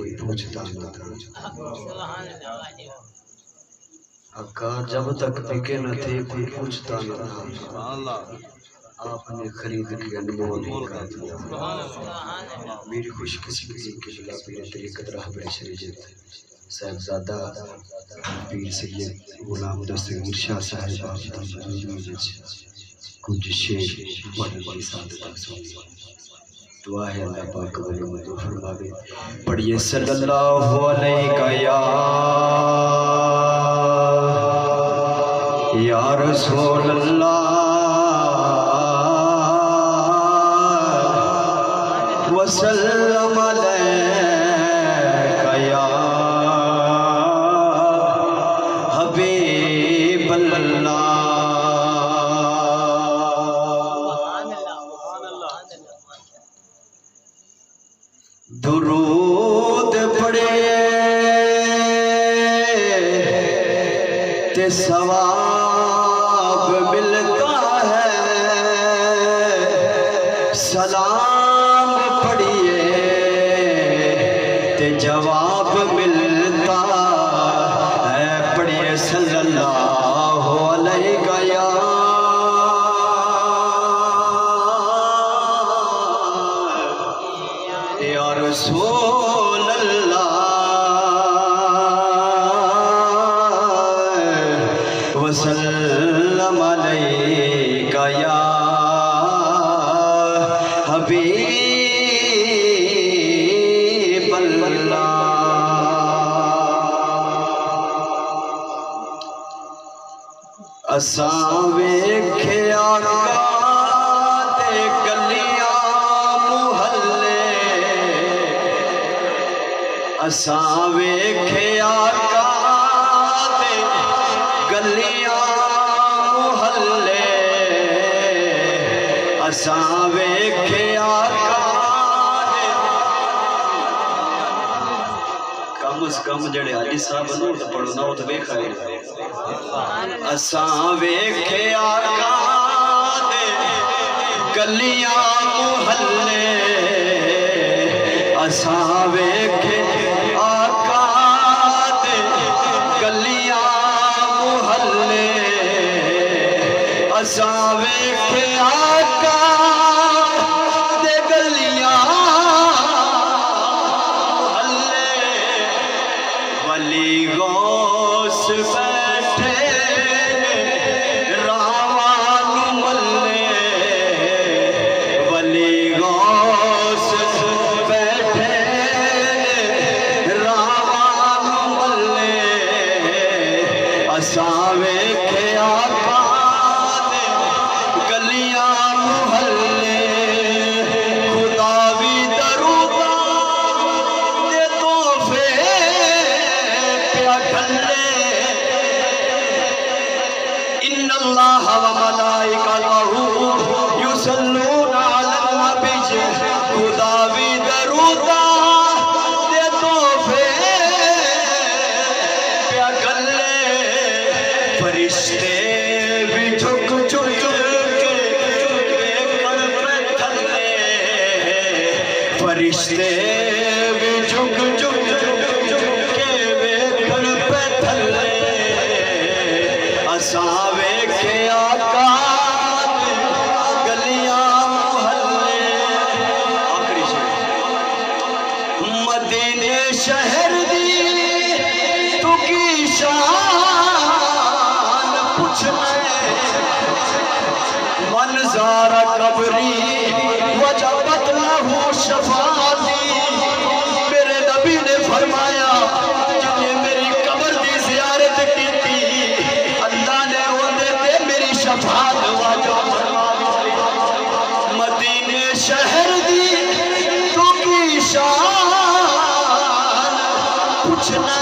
کوئی پوچھتا نہ تھا۔ آقا جب تک بکے نہ تھے کوئی پوچھتا نہ تھا، آپ نے خرید کے انمول کا دیا۔ میری خوش قسمتی کے بلا پیر طریقت رہبر شریعت صاحبزادہ پیر سید غلام دستگیر شاہ صاحب کچھ شیر پڑھنے کی سعادت اکسوئی۔ دعا ہے اللہ پاک ولی مدعو فرماوے، پڑھئے صلی اللہ علیہ یا رسول اللہ وسلم علیکہ یا حبیب اللہ۔ درود پڑھے تے ثواب ملتا ہے، سلام پڑھیے تے جواب ملتا ہے۔ پڑھیے صلی اللہ علیہ یا رسول اللہ وسلم علیکہ یا حبیب اللہ۔ اساں ویکھے آقا دے گلیاں محلے، اساں ویکھے آقا دے گلیاں محلے، اساں ویکھے آقا دے کم از کم جڑے حاجی صاحب نو تے پڑھنا او تے ویکھا ہے۔ اساں ویکھے آقا دے گلیاں محلے، اساں ویکھے آقا دے گلیاں محلے، اساں ویکھے آقا دے گلیاں محلے، ولی غوث بیٹھے راوان ملے، ولی غوث بیٹھے راوان ملے، اساں ویکھے آقا دے گلیاں محلے، خدا بھی دروداں دے تحفے پیا گھلے، ان اللہ و ملائکتہ یصلون علی النبی، خدا بھی دروداں دے تحفے پیا گھلے، فرشتے بھی جھک جھک کے ویکھن پہ تھلے، فرشتے بھی جھک جھک کے ویکھن پہ تھلے، اساں ویکھے آقا دے گلیاں محلے۔ آخری شعر، مدینے شہر دی تو کی شان پوچھنا منظار قبری وجبت لہو شفاعتی، میرے نبی نے فرمایا جنہیں میری قبر دی زیارت کی تھی اللہ نے انہیں تے میری شفاعت واجب فرما دی۔ مدینے شہر دی تو کی شان پوچھنا